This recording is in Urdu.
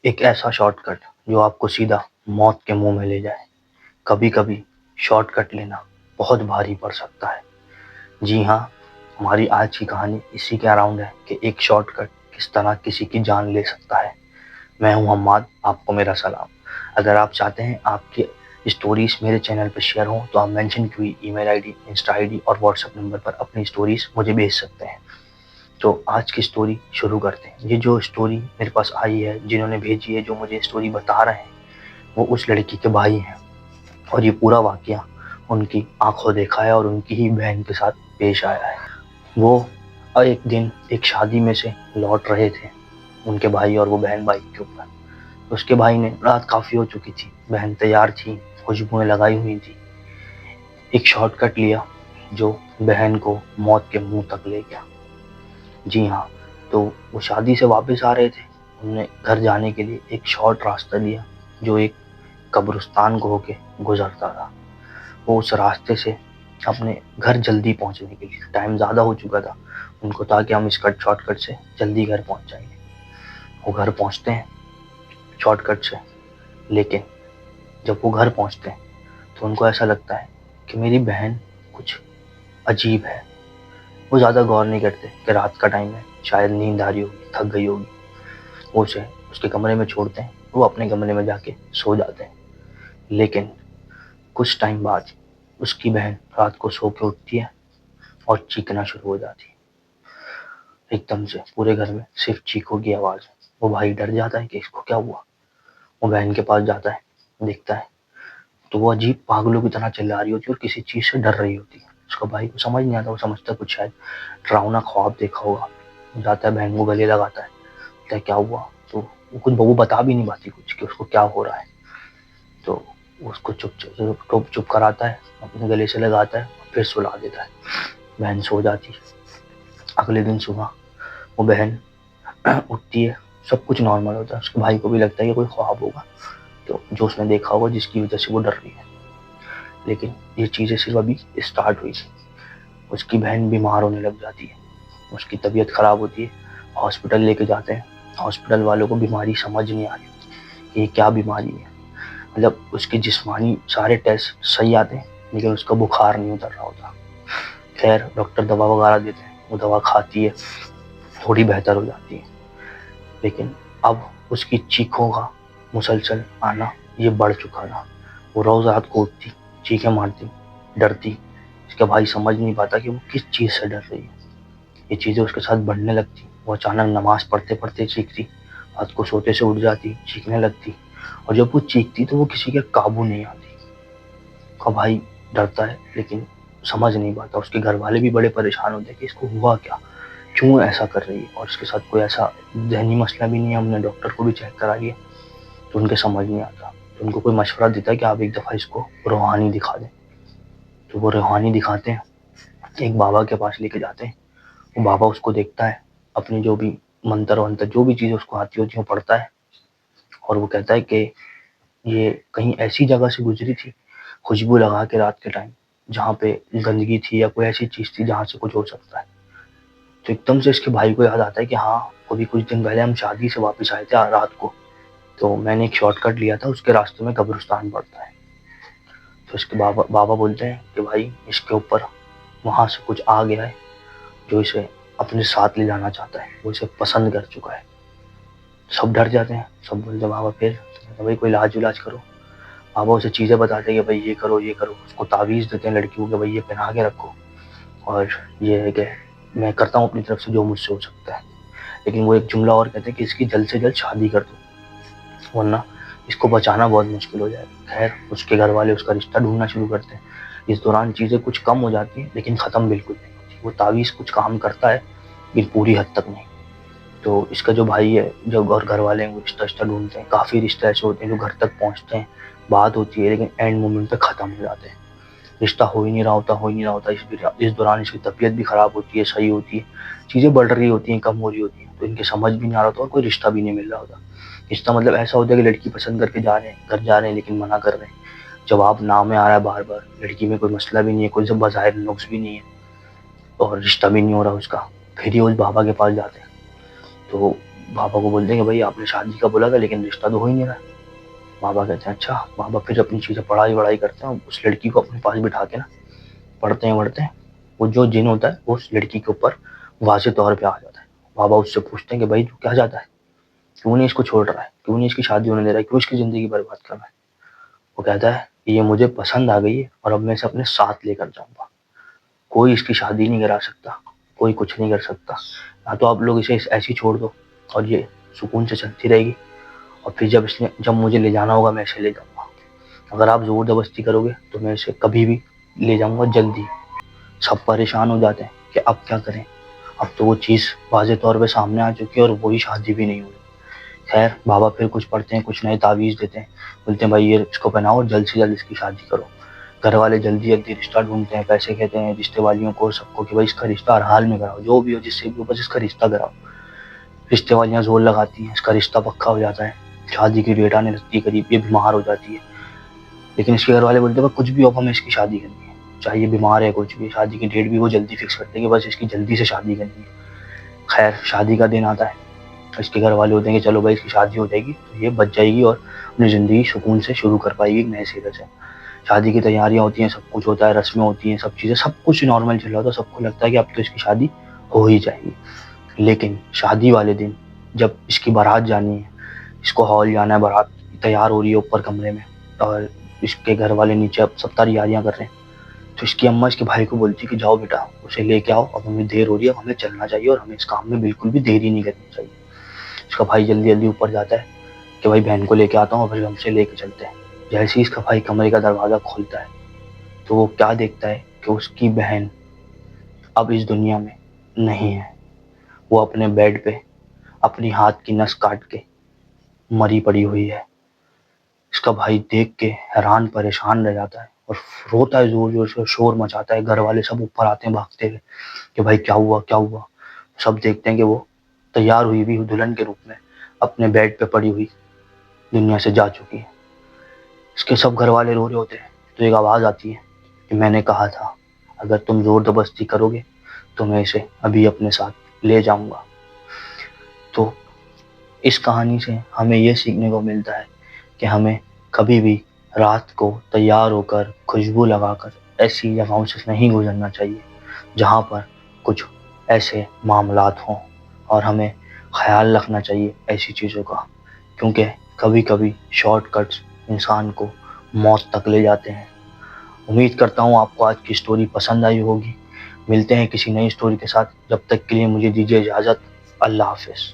ایک ایسا شارٹ کٹ جو آپ کو سیدھا موت کے منہ میں لے جائے۔ کبھی کبھی شارٹ کٹ لینا بہت بھاری پڑ سکتا ہے۔ جی ہاں، ہماری آج کی کہانی اسی کے اراؤنڈ ہے کہ ایک شارٹ کٹ کس طرح کسی کی جان لے سکتا ہے۔ میں ہوں حماد، آپ کو میرا سلام۔ اگر آپ چاہتے ہیں آپ کی اسٹوریز میرے چینل پہ شیئر ہوں تو آپ مینشن کی ہوئی email ID, insta ID اور واٹس ایپ نمبر پر اپنی اسٹوریز مجھے بھیج سکتے ہیں۔ تو آج کی اسٹوری شروع کرتے ہیں۔ یہ جو اسٹوری میرے پاس آئی ہے، جنہوں نے بھیجی ہے، جو مجھے اسٹوری بتا رہے ہیں، وہ اس لڑکی کے بھائی ہیں، اور یہ پورا واقعہ ان کی آنکھوں دیکھا ہے اور ان کی ہی بہن کے ساتھ پیش آیا ہے۔ وہ ایک دن ایک شادی میں سے لوٹ رہے تھے، ان کے بھائی اور وہ بہن بائک کے اوپر۔ اس کے بھائی نے، رات کافی ہو چکی تھی، بہن تیار تھی، خوشبوئیں لگائی ہوئی تھی، ایک شارٹ کٹ لیا جو بہن کو موت کے منہ تک لے گیا۔ جی ہاں، تو وہ شادی سے واپس آ رہے تھے، انہوں نے گھر جانے کے لیے ایک شارٹ راستہ لیا جو ایک قبرستان کو ہو کے گزرتا تھا۔ وہ اس راستے سے اپنے گھر جلدی پہنچنے کے لیے، ٹائم زیادہ ہو چکا تھا ان کو، تاکہ ہم اس شارٹ کٹ سے جلدی گھر پہنچ جائیں گے۔ وہ گھر پہنچتے ہیں شارٹ کٹ سے، لیکن جب وہ گھر پہنچتے ہیں تو ان کو ایسا لگتا ہے کہ میری بہن کچھ عجیب ہے۔ وہ زیادہ غور نہیں کرتے کہ رات کا ٹائم ہے، شاید نیند آ رہی ہوگی، تھک گئی ہوگی۔ وہ اسے اس کے کمرے میں چھوڑتے ہیں، وہ اپنے کمرے میں جا کے سو جاتے ہیں۔ لیکن کچھ ٹائم بعد اس کی بہن رات کو سو کے اٹھتی ہے اور چیخنا شروع ہو جاتی ہے۔ ایک دم سے پورے گھر میں صرف چیخوں کی آواز۔ وہ بھائی ڈر جاتا ہے کہ اس کو کیا ہوا۔ وہ بہن کے پاس جاتا ہے، دیکھتا ہے تو وہ عجیب پاگلوں کی طرح چلا رہی ہوتی ہے اور کسی چیز سے ڈر رہی ہوتی ہے۔ اس کا بھائی کو سمجھ نہیں آتا، وہ سمجھتا ہے کچھ شاید ڈراؤنا خواب دیکھا ہوگا۔ جاتا ہے بہن کو گلے لگاتا ہے، کہتا ہے کیا ہوا؟ تو وہ بتا بھی نہیں پاتی کچھ کہ اس کو کیا ہو رہا ہے۔ تو اس کو چپ کراتا ہے، اپنے گلے سے لگاتا ہے اور پھر سلا دیتا ہے۔ بہن سو جاتی ہے۔ اگلے دن صبح وہ بہن اٹھتی ہے، سب کچھ نارمل ہوتا ہے۔ اس کے بھائی کو بھی لگتا ہے کہ کوئی خواب ہوگا تو جو اس نے دیکھا ہوگا، جس کی وجہ سے وہ ڈر رہی ہے۔ لیکن یہ چیزیں صرف ابھی اسٹارٹ ہوئی تھی۔ اس کی بہن بیمار ہونے لگ جاتی ہے، اس کی طبیعت خراب ہوتی ہے، ہاسپٹل لے کے جاتے ہیں۔ ہاسپٹل والوں کو بیماری سمجھ نہیں آ رہی کہ یہ کیا بیماری ہے۔ مطلب اس کے جسمانی سارے ٹیسٹ صحیح آتے ہیں لیکن اس کا بخار نہیں اتر رہا ہوتا۔ خیر ڈاکٹر دوا وغیرہ دیتے ہیں، وہ دوا کھاتی ہے، تھوڑی بہتر ہو جاتی ہے۔ لیکن اب اس کی چیخوں کا مسلسل آنا یہ بڑھ چکا تھا۔ وہ روز رات کو اٹھتی، چیخیں مارتی، ڈرتی۔ اس کا بھائی سمجھ نہیں پاتا کہ وہ کس چیز سے ڈر رہی ہے۔ یہ چیزیں اس کے ساتھ بڑھنے لگتی۔ وہ اچانک نماز پڑھتے پڑھتے چیختی، رات کو سوتے سے اٹھ جاتی، چیخنے لگتی، اور جب وہ چیختی تو وہ کسی کے قابو نہیں آتی۔ اس کا بھائی ڈرتا ہے لیکن سمجھ نہیں پاتا۔ اس کے گھر والے بھی بڑے پریشان ہوتے ہیں کہ اس کو ہوا کیا، کیوں ایسا کر رہی ہے، اور اس کے ساتھ کوئی ایسا ذہنی مسئلہ بھی نہیں ہے۔ ہم نے ڈاکٹر کو بھی چیک کرا لیا تو ان کے سمجھ نہیں آتا۔ تو ان کو کوئی مشورہ دیتا ہے کہ آپ ایک دفعہ اس کو روحانی دکھا دیں۔ تو وہ روحانی دکھاتے ہیں، ایک بابا کے پاس لے کے جاتے ہیں۔ وہ بابا اس کو دیکھتا ہے، اپنی جو بھی منتر ونتر جو بھی چیزیں اس کو آتی ہوتی ہیں وہ پڑھتا ہے، اور وہ کہتا ہے کہ یہ کہیں ایسی جگہ سے گزری تھی، خوشبو لگا کے رات کے ٹائم، جہاں پہ گندگی تھی یا کوئی ایسی چیز تھی جہاں سے کچھ ہو سکتا ہے۔ تو ایک دم سے اس کے بھائی کو یاد آتا ہے کہ ہاں، ابھی کچھ دن پہلے ہم شادی سے واپس آئے تھے رات کو، تو میں نے ایک شارٹ کٹ لیا تھا، اس کے راستے میں قبرستان پڑتا ہے۔ تو اس کے بابا بولتے ہیں کہ بھائی اس کے اوپر وہاں سے کچھ آ گیا ہے جو اسے اپنے ساتھ لے جانا چاہتا ہے، وہ اسے پسند کر چکا ہے۔ سب ڈر جاتے ہیں، سب بولتے ہیں بابا پھر بھائی کوئی علاج کرو۔ بابا اسے چیزیں بتاتے ہیں کہ بھائی یہ کرو یہ کرو، اس کو تعویذ دیتے ہیں لڑکی کو کہ بھائی یہ پہنا کے رکھو، اور یہ ہے کہ میں کرتا ہوں اپنی طرف سے جو مجھ سے ہو سکتا ہے۔ لیکن وہ ایک جملہ اور کہتے ہیں کہ اس کی جلد سے جلد شادی کر دو ورنہ اس کو بچانا بہت مشکل ہو جائے گا۔ خیر اس کے گھر والے اس کا رشتہ ڈھونڈنا شروع کرتے ہیں۔ اس دوران چیزیں کچھ کم ہو جاتی ہیں لیکن ختم بالکل نہیں ہوتی۔ وہ تعویذ کچھ کام کرتا ہے لیکن پوری حد تک نہیں۔ تو اس کا جو بھائی ہے، جو گھر والے ہیں، وہ رشتہ ڈھونڈتے ہیں۔ کافی رشتے ایسے ہوتے ہیں جو گھر تک پہنچتے ہیں، بات ہوتی ہے، لیکن اینڈ مومنٹ پہ ختم ہو جاتے ہیں۔ رشتہ ہو ہی نہیں رہا ہوتا۔ اس دوران اس کی طبیعت بھی خراب ہوتی ہے، صحیح ہوتی ہے، چیزیں بڑھ رہی ہوتی ہیں، کم ہو رہی ہوتی ہیں، تو ان کے سمجھ بھی نہیں آ رہا ہوتا اور کوئی رشتہ بھی نہیں مل رہا ہوتا۔ رشتہ مطلب ایسا ہوتا ہے کہ لڑکی پسند کر کے جا رہے ہیں، گھر جا رہے ہیں لیکن منع کر رہے ہیں، جواب نا میں آ رہا ہے بار بار، لڑکی میں کوئی مسئلہ بھی نہیں ہے، کوئی بظاہر نقص بھی نہیں ہے، اور رشتہ بھی نہیں ہو رہا اس کا۔ پھر یہ اس بابا کے پاس جاتے ہیں تو بابا کو بولتے ہیں کہ بھائی آپ نے شادی کا بولا تھا لیکن رشتہ تو ہو ہی نہیں رہا. بابا کہتے ہیں اچھا. بابا پھر اپنی چیزیں پڑھائی کرتے ہیں, اس لڑکی کو اپنے پاس بٹھا کے نا پڑھتے ہیں. وہ جو جن ہوتا ہے وہ اس لڑکی کے اوپر واضح طور پہ آ جاتا ہے. بابا اس سے پوچھتے ہیں کہ بھائی تو کیا چاہتا ہے, کیوں نہیں اس کو چھوڑ رہا ہے, کیوں نہیں اس کی شادی ہونے دے رہا ہے, کیوں اس کی زندگی برباد کر رہا ہے. وہ کہتا ہے کہ یہ مجھے پسند آ گئی ہے اور اب میں اسے اپنے ساتھ لے کر جاؤں گا. کوئی اس کی شادی نہیں کرا سکتا, کوئی کچھ نہیں کر سکتا. یا تو آپ لوگ اسے ایسی چھوڑ دو اور یہ سکون سے چلتی رہے گی, اور پھر جب مجھے لے جانا ہوگا میں اسے لے جاؤں گا. اگر آپ زور زبردستی کرو گے تو میں اسے کبھی بھی لے جاؤں گا جلدی. سب پریشان ہو جاتے ہیں کہ اب کیا کریں, اب تو وہ چیز واضح طور پہ سامنے آ چکی ہے اور وہی شادی بھی نہیں ہوئی. خیر بابا پھر کچھ پڑھتے ہیں, کچھ نئے تعویذ دیتے ہیں, بولتے ہیں بھائی یہ اس کو پہناؤ اور جلد سے جلد اس کی شادی کرو. گھر والے جلدی رشتہ ڈھونڈتے ہیں, پیسے کہتے ہیں رشتے والیوں کو سب کو کہ بھائی اس کا رشتہ ہر حال میں کراؤ, جو بھی ہو جس سے بھی ہو بس اس کا رشتہ کراؤ. رشتے والیاں زور لگاتی ہیں, اس کا رشتہ پکا ہو جاتا ہے, شادی کی ڈیٹ آنے لگتی ہے قریب, یہ بیمار ہو جاتی ہے. لیکن اس کے گھر والے بولتے ہیں کچھ بھی ہو ہمیں اس کی شادی کرنی ہے, چاہے یہ بیمار ہے کچھ بھی. شادی کی ڈیٹ بھی وہ جلدی فکس کرتے ہیں کہ بس اس کی جلدی سے شادی کرنی ہے. خیر شادی کا دن آتا ہے, اس کے گھر والے ہوتے ہیں کہ چلو بھائی اس کی شادی ہو جائے گی تو یہ بچ جائے گی اور اپنی زندگی سکون سے شروع کر پائے گی نئے سرے سے. شادی کی تیاریاں ہوتی ہیں, سب کچھ ہوتا ہے, رسمیں ہوتی ہیں, سب چیزیں, سب کچھ نارمل چل رہا ہوتا ہے. سب کو لگتا ہے کہ اب تو اس کی شادی ہو ہی جائے گی. لیکن شادی والے دن جب اس کی بارات جانی ہے, اس کو ہال جانا ہے, بارات تیار ہو رہی ہے اوپر کمرے میں اور اس کے گھر والے نیچے اب سب تیاریاں کر رہے ہیں, تو اس کی اماں اس کے بھائی کو بولتی کہ جاؤ بیٹا اسے لے کے آؤ, اب ہمیں دیر ہو رہی ہے, اب ہمیں چلنا چاہیے اور ہمیں اس کام میں بالکل بھی دیری نہیں کرنی چاہیے. اس کا بھائی جلدی اوپر جاتا ہے کہ بھائی بہن کو لے کے آتا ہوں اور پھر ہم سے لے کے چلتے ہیں. جیسے ہی اس کا بھائی کمرے کا دروازہ کھولتا ہے تو وہ کیا دیکھتا ہے کہ اس کی بہن اب اس دنیا میں نہیں ہے. وہ اپنے بیڈ پہ اپنی ہاتھ کی نس کاٹ کے مری پڑی ہوئی ہے. اس کا بھائی دیکھ کے حیران پریشان رہ جاتا ہے اور روتا ہے, زور زور سے شور مچاتا ہے. گھر والے سب اوپر آتے ہیں بھاگتے ہوئے کہ بھائی کیا ہوا کیا ہوا. سب دیکھتے ہیں کہ وہ تیار ہوئی بھی دلہن کے روپ میں اپنے بیڈ پہ پڑی ہوئی دنیا سے جا چکی ہے. اس کے سب گھر والے رو رہے ہوتے ہیں تو ایک آواز آتی ہے کہ میں نے کہا تھا اگر تم زور زبردستی کرو گے تو میں اسے ابھی اپنے ساتھ لے جاؤں گا. تو اس کہانی سے ہمیں یہ سیکھنے کو ملتا ہے کہ ہمیں کبھی بھی رات کو تیار ہو کر خوشبو لگا کر ایسی جگہوں سے نہیں گزرنا چاہیے جہاں پر کچھ ایسے معاملات ہوں, اور ہمیں خیال رکھنا چاہیے ایسی چیزوں کا, کیونکہ کبھی کبھی شارٹ کٹس انسان کو موت تک لے جاتے ہیں. امید کرتا ہوں آپ کو آج کی سٹوری پسند آئی ہوگی. ملتے ہیں کسی نئی سٹوری کے ساتھ, جب تک کے لیے مجھے دیجیے اجازت. اللہ حافظ.